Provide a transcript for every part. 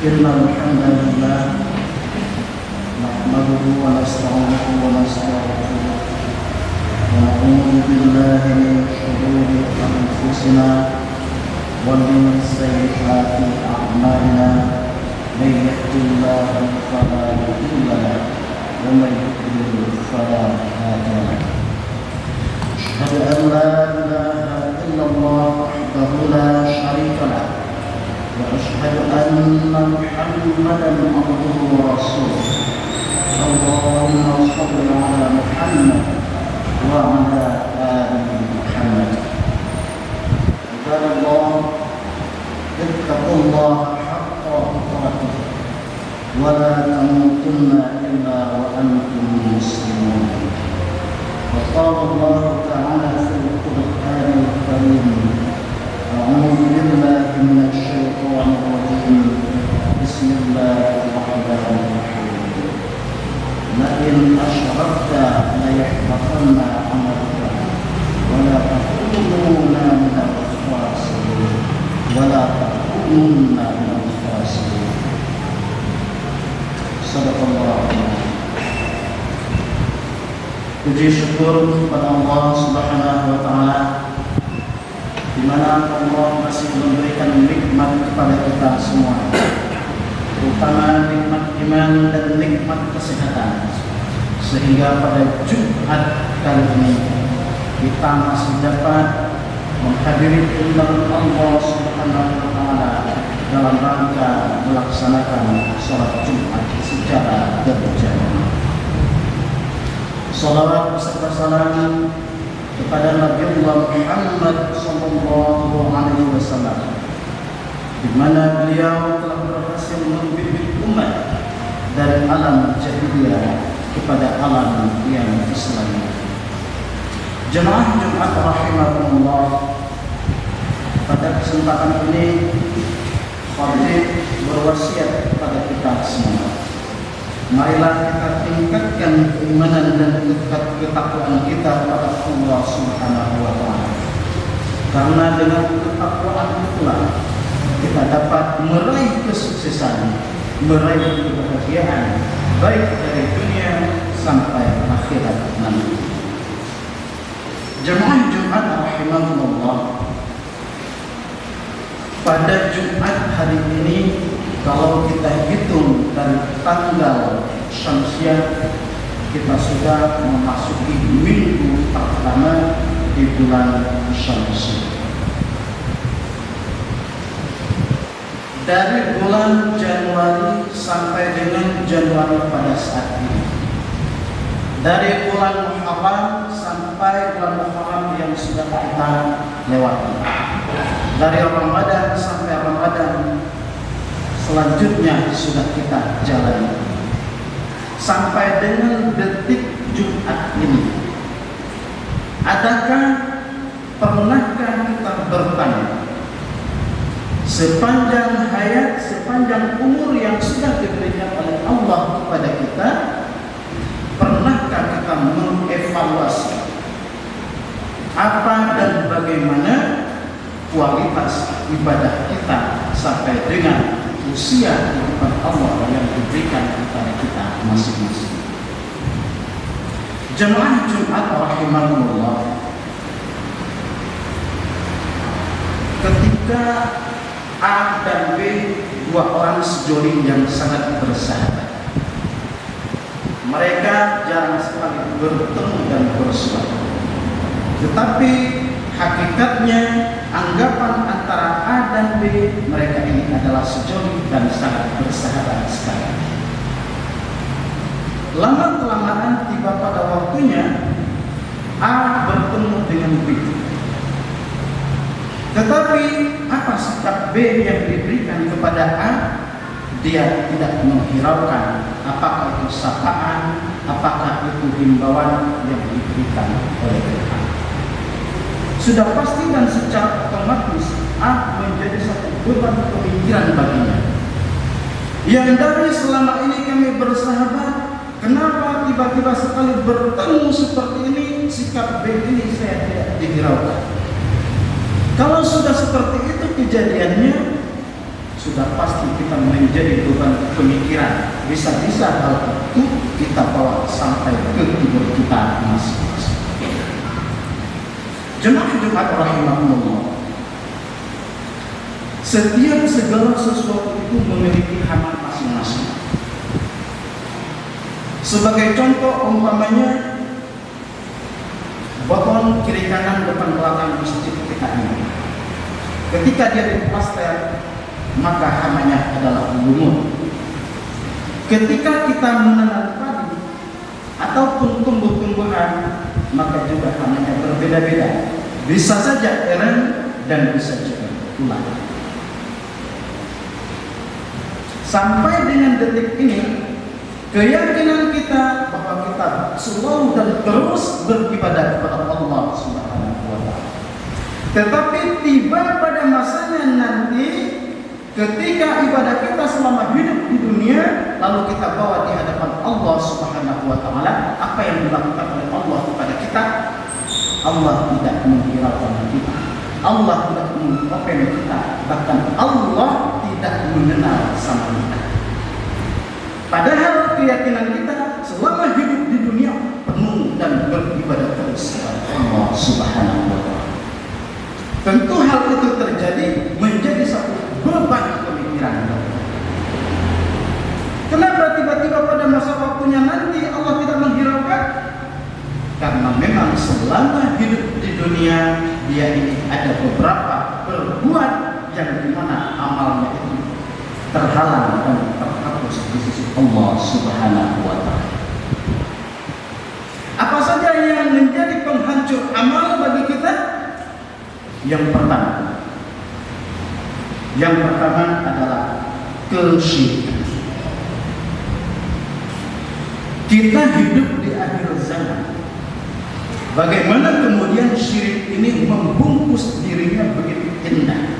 إن الحمد لله نحمده ونستعينه ونستغفره ونعوذ بالله من شرور أنفسنا ومن سيئات أعمالنا من يهد الله فلا مضل له ومن يضلل فلا هادي له أشهد أن لا إله إلا الله وحده لا شريك له وأشهد أن محمدا عبده ورسوله اللهم صل على محمد وعلى آل محمد عباد الله اتقوا الله حق تقاته ولا تموتن إلا وأنتم مسلمون وقال الله تعالى في القرآن الكريم أعوذ بالله من الشيطان الرجيم بسم الله الرحمن الرحيم لئن أشركت ليحبطن عملك ولا تكونن من الخاسرين صدق الله العظيم. Puji syukur kepada Allah Subhanahu wa taala di mana Allah masih memberikan nikmat kepada kita semua, terutama nikmat iman dan nikmat kesehatan, sehingga pada Jumat kali ini kita masih dapat menghadiri undangan Allah Subhanahu wa taala dalam rangka melaksanakan sholat Jumat secara berjamaah. Salawat beserta salam kepada Nabi Muhammad sallallahu alaihi wasallam, di mana beliau telah berhasil membimbing umat dari alam jahiliyah kepada alam yang Islami. Jemaah Jumat rahimakumullah, pada kesempatan ini Khatib berwasiat kepada kita semua, marilah kita tingkatkan keimanan dan ketakwaan kita kepada Allah Subhanahu wa taala. Karena dengan ketakwaan itulah kita dapat meraih kesuksesan, meraih kebahagiaan baik dari dunia sampai akhirat nanti. Jemaah Jumat rahimahullah, pada Jumat hari ini kalau kita hitung dari tanggal Syamsiah, kita sudah memasuki minggu pertama di bulan Syamsiah. Dari bulan Januari sampai dengan Januari pada saat ini, dari bulan Muharram sampai bulan Muharram yang sudah kita lewati, dari Ramadan sampai Ramadan selanjutnya sudah kita jalani, sampai dengan detik Jumat ini. Pernahkah kita bertanya, sepanjang hayat, sepanjang umur yang sudah diberikan oleh Allah kepada kita, pernahkah kita mengevaluasi apa dan bagaimana kualitas ibadah kita sampai dengan usia kehidupan Allah yang diberikan kepada kita masing-masing? Jemaah Jumat rahimahullah, ketika A dan B, dua orang sejoli yang sangat bersahabat, mereka jarang sekali bertemu dan bersuara, tetapi hakikatnya anggapan antara A dan B, mereka ini adalah sejoli dan sangat bersahabat sekali. Lama-kelamaan tiba pada waktunya A bertemu dengan B. Tetapi apa sikap B yang diberikan kepada A? Dia tidak menghiraukan apakah itu sapaan, apakah itu himbauan yang diberikan oleh A. Sudah pasti dan secara otomatis A menjadi satu beban pemikiran baginya, yang dari selama ini kami bersahabat, kenapa tiba-tiba sekali bertemu seperti ini, sikap B ini saya tidak dihiraukan. Kalau sudah seperti itu kejadiannya, sudah pasti kita menjadi beban pemikiran. Bisa-bisa hal itu kita bawa sampai ke tidur kita masing-masing. Jemaah Jumat rahimahumullah, setiap segala sesuatu itu memiliki hama masing-masing. Sebagai contoh umpamanya botol kiri kanan depan belakang masjid kita ini, ketika dia diplaster maka hamanya adalah lumut. Ketika kita menanam padi ataupun tumbuh-tumbuhan maka juga hamanya berbeda-beda. Bisa saja eren dan bisa juga ulang. Sampai dengan detik ini, keyakinan kita bahwa kita selalu dan terus beribadah kepada Allah Subhanahu wa Ta'ala. Tetapi tiba pada masanya nanti, ketika ibadah kita selama hidup di dunia, lalu kita bawa di hadapan Allah Subhanahu wa Ta'ala, apa yang dilakukan oleh Allah kepada kita, Allah tidak menghiraukan kita, Allah tidak melupakan kita, bahkan Allah tidak mengenal sama kita. Padahal keyakinan kita selama hidup di dunia penuh dan beribadah terus kepada Allah Subhanahu wa Ta'ala. Tentu hal itu terjadi menjadi satu beban pemikiran. Kenapa tiba-tiba pada masa waktunya nanti Allah tidak menghiraukan? Karena memang selama hidup di dunia dia ini ada beberapa perbuatan yang dimana amalnya itu terhalang dan terhapus di sisi Allah Subhanahu wa Ta'ala. Apa saja yang menjadi penghancur amal bagi kita? Yang pertama adalah kesyirikan. Kita hidup di akhir zaman. Bagaimana kemudian syirik ini membungkus dirinya begitu indah,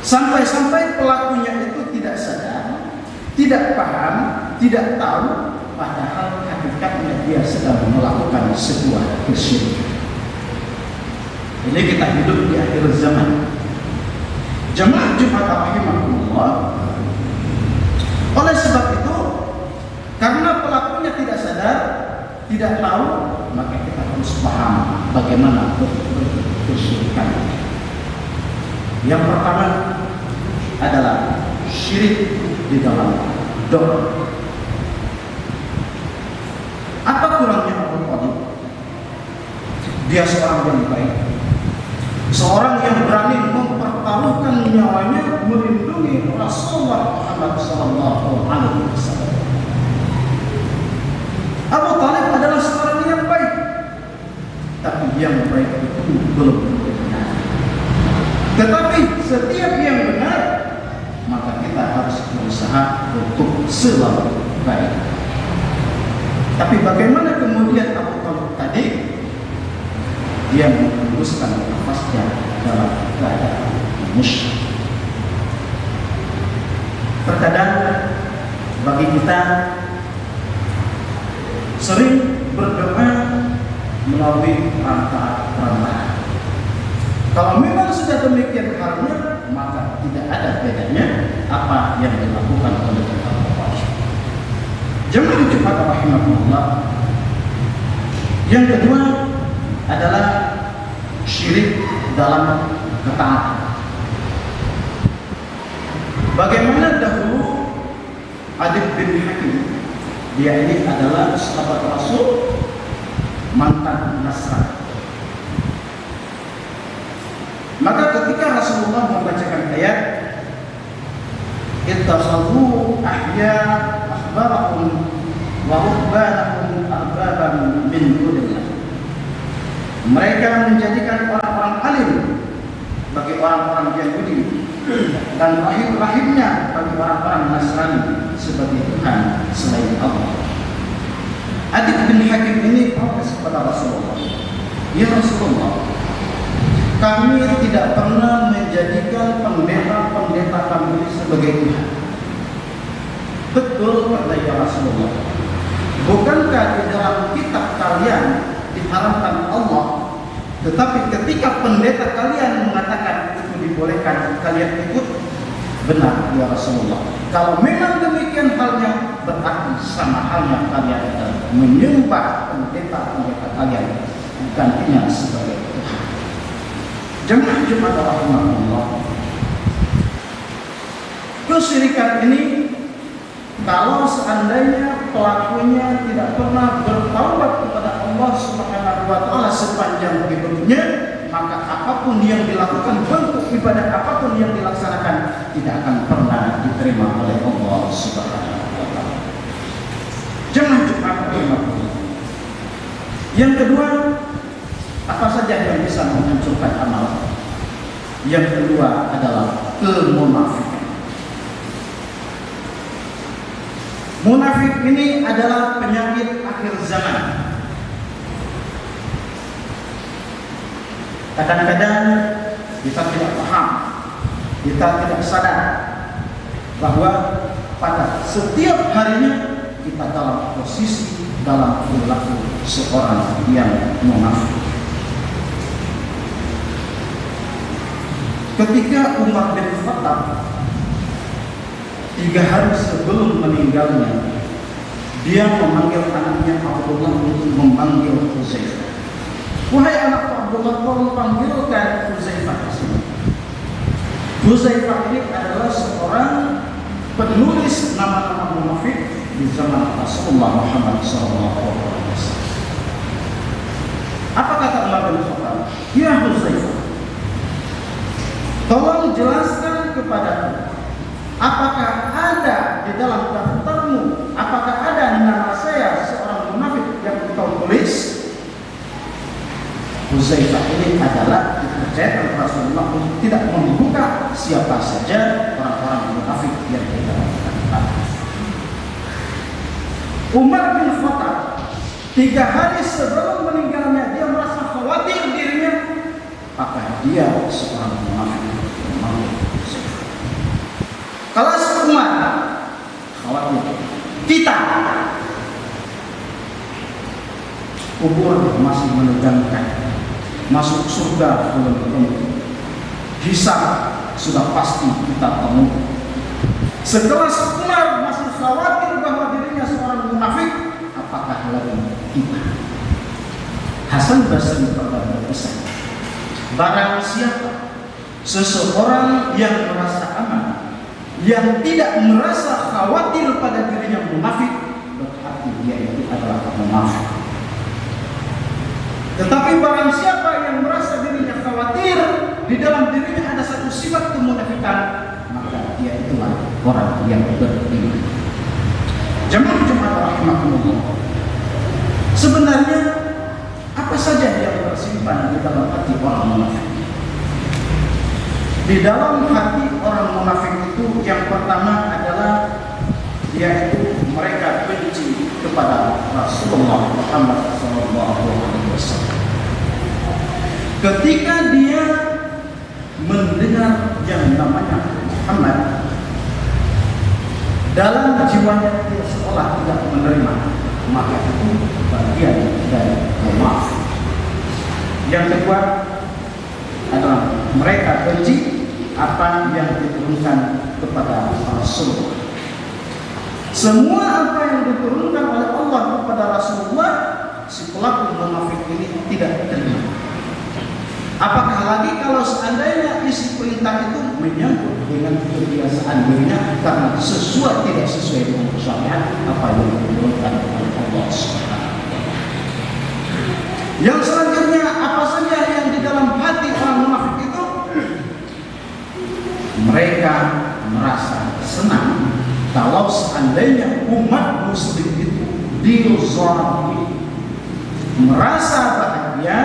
sampai-sampai pelakunya itu tidak sadar, tidak paham, tidak tahu, padahal hakikatnya dia sedang melakukan sebuah kesyirikan. Ini kita hidup di akhir zaman. Jemaah Jumat rahimahullah, oleh sebab itu, karena pelakunya tidak sadar, tidak tahu, maka kita harus paham bagaimana kesyirikan. Yang pertama adalah syirik di dalam doa. Apa kurangnya Abu Thalib? Dia seorang yang baik, seorang yang berani mempertaruhkan nyawanya melindungi Rasulullah Muhammad sallallahu alaihi wasallam. Abu Thalib adalah seorang yang baik, tapi yang baik itu belum benar. Tetapi setiap yang benar, maka kita harus berusaha untuk selalu baik. Tapi bagaimana kemudian Abu Thalib tadi? Dia meneruskan nafasnya dalam keadaan musyrik. Terkadang bagi kita sering berdoa melalui perantara. Kalau memang sudah demikian halnya, maka tidak ada bedanya apa yang dilakukan oleh Allah. Jemaah Jumat rahimahullah. Yang kedua adalah syirik dalam ketaatan. Bagaimana dahulu Adib bin Hakim, dia ini adalah sahabat Rasul, mantan Nasrani. Maka ketika Rasulullah membacakan ayat ittakhadhu ahya ahbarahum wa ruhbanahum arbaban min dunillah, mereka menjadikan orang-orang alim bagi orang-orang Yahudi dan rahim-rahimnya bagi orang-orang Nasrani sebagai Tuhan selain Allah. Adib bin Hakim ini protes kepada Rasulullah, ya Rasulullah, kami tidak pernah menjadikan pendeta-pendeta kami sebagai Tuhan. Betul, kata ya Rasulullah. Bukankah di dalam kitab kalian diharamkan Allah, tetapi ketika pendeta kalian mengatakan itu dibolehkan, kalian ikut? Benar ya Rasulullah. Kalau memang demikian halnya, berarti sama halnya kalian menyembah pendeta-pendeta kalian, gantinya sebagai Tuhan. Jemaah Jumat rahimahullah. Kesyirikan ini, kalau seandainya pelakunya tidak pernah bertaubat kepada Allah Subhanahu wa taala sepanjang hidupnya, maka apapun yang dilakukan, bentuk ibadah apapun yang dilaksanakan, tidak akan pernah diterima oleh Allah Subhanahu wa taala. Jangan Jumat rahimahullah. Yang kedua, apa saja yang bisa menghancurkan amal? Yang kedua adalah kemunafikan. Munafik ini adalah penyakit akhir zaman. Kadang-kadang kita tidak paham, kita tidak sadar bahwa pada setiap harinya kita dalam posisi, dalam perilaku seorang yang munafik. Ketika Umar bin Khattab 3 hari sebelum meninggalnya, dia memanggil anaknya Abdullah untuk memanggil Huzaifah. Wahai anak Abdullah, tolong panggilkan Huzaifah ke sini. Huzaifah ini adalah seorang penulis nama-nama munafik di zaman Rasulullah Muhammad SAW. Apa kata Umar bin Khattab? Ya Huzaifah, tolong jelaskan kepadaku, apakah ada di dalam daftarmu, apakah ada nama saya seorang munafik yang kau tulis? Huzaifah ini adalah dipercayakan Rasulullah untuk tidak membuka siapa saja orang-orang munafik yang di dalam daftar. Umar bin Khattab 3 hari sebelum meninggalnya, dia merasa khawatir dirinya, apakah dia seorang munafik? Kalau Umar khawatir, kita kubur masih menegangkan, masuk surga belum tentu, hisab sudah pasti kita temui. Sekelas Umar masih khawatir bahwa dirinya seorang munafik, apakah lagi kita? Hasan Basri pernah berpesan, barang siapa seseorang yang merasa aman, yang tidak merasa khawatir pada dirinya munafik, berarti dia itu adalah munafik. Tetapi barang siapa yang merasa dirinya khawatir, di dalam dirinya ada satu sifat kemunafikan, maka dia itulah orang yang beriman. Jemaah Jumat rahimahullah. Sebenarnya apa saja yang tersimpan di dalam hati orang munafik? Di dalam hati orang munafik itu yang pertama adalah yaitu mereka benci kepada Rasulullah Muhammad SAW. Ketika dia mendengar yang namanya Muhammad, dalam jiwanya dia seolah tidak menerima, maka itu bagian dari munafik. Yang kedua adalah mereka benci apa yang diturunkan kepada Rasulullah. Semua apa yang diturunkan oleh Allah kepada Rasulullah, si pelaku munafik ini tidak terima. Apakah lagi kalau seandainya isi perintah itu menyangkut dengan kebiasaan dirinya karena tidak sesuai dengan syariat apa yang diturunkan oleh Allah Subhanahu wa taala. Yang selanjutnya, apa saja yang di dalam hati orang munafik itu? Mereka merasa senang kalau seandainya umat muslim itu dizalimi, merasa bahagia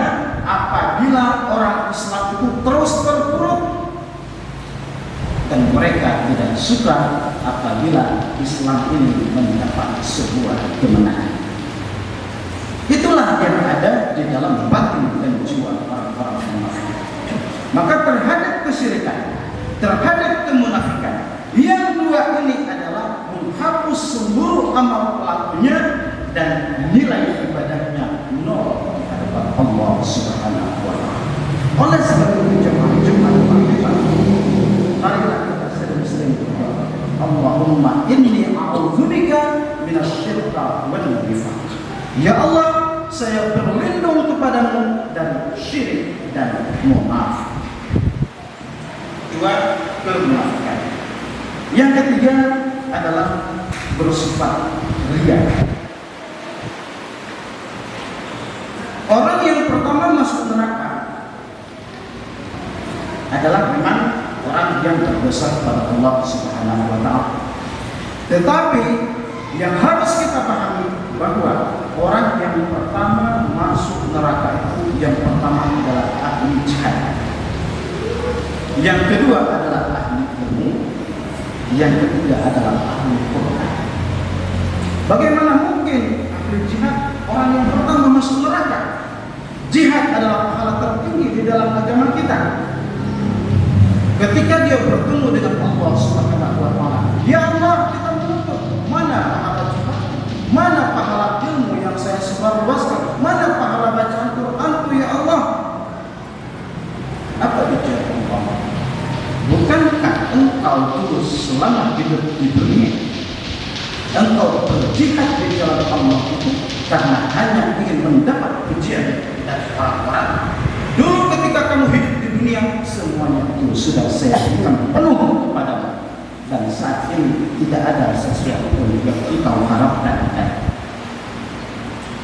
apabila orang Islam itu terus terpuruk, dan mereka tidak suka apabila Islam ini mendapat sebuah kemenangan. Itulah yang ada di dalam batin dan jiwa orang-orang munafik. Maka terhadap kesyirikan, terhadap kemunafikan, yang dua ini adalah menghapus seluruh amal pelakunya dan nilai ibadahnya nol di hadapan Allah Subhanahu wa taala. Oleh sebab itu jemaah Jumat, marilah kita sering-sering Mohon maaf. Dua, kemunafikan. Yang ketiga adalah bersifat riya. Orang yang pertama masuk neraka adalah memang orang yang berdosa kepada Allah Subhanahu wa Ta'ala. Tetapi yang harus kita pahami bahwa orang yang pertama masuk neraka itu yang pertama adalah ahli jihad, yang kedua adalah ahli ilmu, yang ketiga adalah ahli Quran. Bagaimana mungkin ahli jihad orang yang pertama masuk neraka? Jihad adalah pahala tertinggi di dalam agama kita. Ketika dia bertemu dengan Allah Subhanahu wa Ta'ala, ya Allah, kita menuntut mana pahala jihad, mana pahala ilmu yang saya sebarluaskan, mana pahala bacaan Quranku ya Allah. Apa dijawab Allah? Bukankah engkau dulu selama hidup di dunia engkau berjihad di jalan Allah itu karena hanya ingin mendapat pujian dari orang-orang? Dulu ketika kamu hidup di dunia, semuanya itu sudah saya berikan penuh kepadamu, dan saat ini tidak ada sesuatu yang engkau harapkan.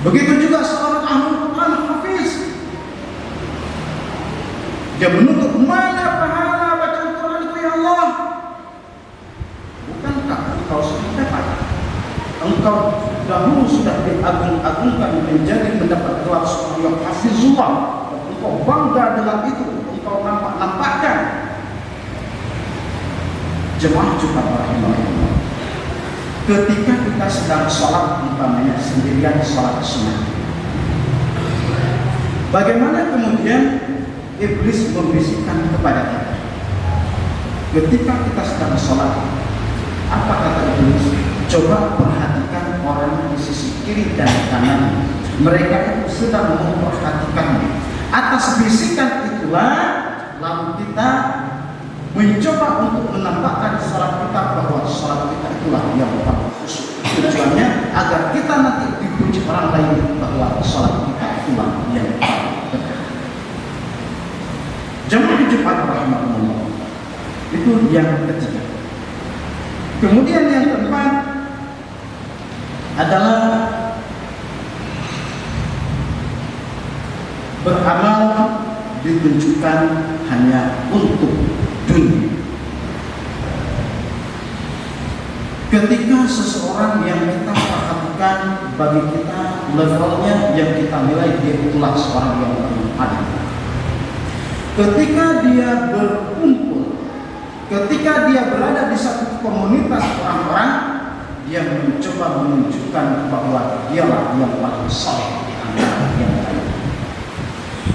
Begitu juga seorang ahli Quran hafiz, dia menuntut mana pahala bacaan Quran itu ya Allah. Bukankah engkau sudah dapat? Engkau dahulu sudah diagung-agungkan menjadi mendapat gelar seorang yang hafizullah. Engkau bangga dengan itu, engkau nampakkan. Jemaah Jumat rahimahullah, ketika kita sedang sholat umpamanya sendirian sholat sunnah, bagaimana kemudian iblis membisikkan kepada kita? Ketika kita sedang sholat, apa kata iblis? Coba perhatikan orang di sisi kiri dan kanan, mereka itu sedang memperhatikanmu. Atas bisikan itulah lalu kita mencoba untuk menampakkan sholat kita bahwa sholat kita itulah yang paling khusyuk. Tujuannya agar kita nanti dipuji orang lain bahwa sholat kita itulah yang paling benar. Jemaah Jumat rahimahullah, itu yang ketiga. Kemudian yang keempat adalah beramal ditunjukkan hanya untuk dunia. Ketika seseorang yang kita perhatikan bagi kita levelnya yang kita nilai dia itulah seorang yang paling. Ketika dia berkumpul, ketika dia berada di satu komunitas orang-orang, dia mencoba menunjukkan bahwa dialah yang paling saleh di antara yang lain.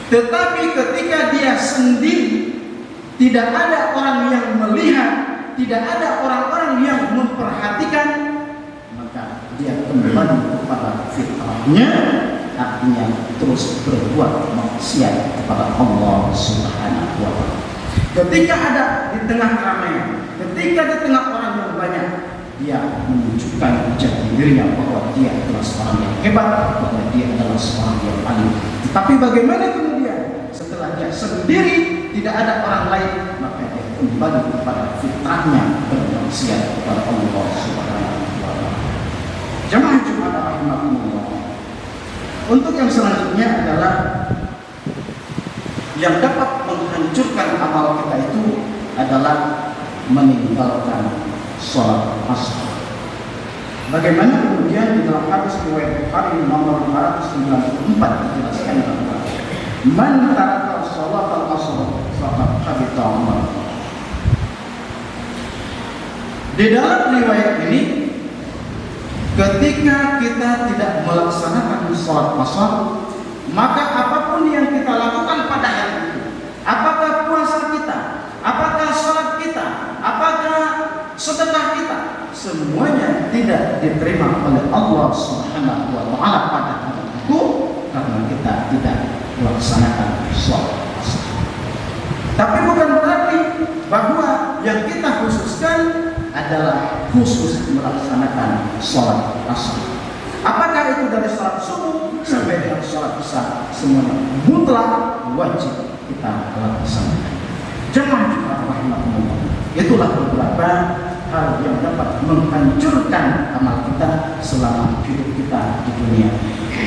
Tetapi ketika dia sendiri, tidak ada orang yang melihat, tidak ada orang-orang yang memperhatikan, maka dia kembali kepada fitrahnya, artinya terus berbuat maksiat kepada Allah Subhanahu wa Ta'ala. Ketika ada di tengah keramaian, ketika di tengah orang yang banyak, dia menunjukkan jati dirinya bahwa dia adalah seorang yang hebat, bahwa dia adalah seorang yang paling. Tetapi bagaimana kemudian setelah dia sendiri tidak ada orang lain, maka dia kembali kepada fitrahnya bermaksiat kepada Allah Subhanahu wa Ta'ala. Jemaah Jumat rahimahullah. Untuk yang selanjutnya adalah yang dapat menghancurkan amal kita itu adalah meninggalkan sholat asar. Bagaimana kemudian di dalam hadis riwayat Bukhari nomor 594 dijelaskan bahwa man taraka sholat al-asr faqad habita amaluhu. Di dalam riwayat ini, ketika kita tidak melaksanakan sholat asar, maka apapun yang kita lakukan pada hari itu, apakah puasa kita, apakah sholat kita, apakah sedekah kita, semuanya tidak diterima oleh Allah Subhanahu wa Ta'ala pada hari itu karena kita tidak melaksanakan sholat asar. Tapi bukan berarti bahwa yang kita khususkan adalah khusus melaksanakan sholat asar. Apakah itu dari sholat subuh sampai dengan sholat isya, semuanya mutlak wajib kita laksanakan. Jangan cepat rahmatullah. Itulah beberapa hal yang dapat menghancurkan amal kita selama hidup kita di dunia.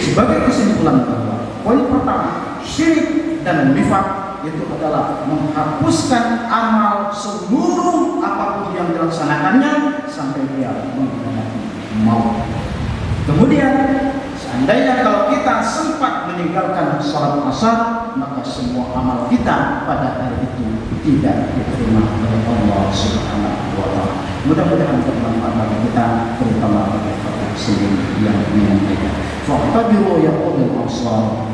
Sebagai kesimpulan bahwa poin pertama, syirik dan nifak itu adalah menghapuskan amal seluruh apapun yang dilaksanakannya sampai dia menghadapi maut. Kemudian seandainya kalau kita sempat meninggalkan sholat asar, maka semua amal kita pada hari itu tidak diterima oleh Allah Subhanahu wa Ta'ala. Mudah-mudahan bermanfaat bagi kita, terutama bagi kita sendiri yang menyampaikan. Fa'tabiru ya ulil absar.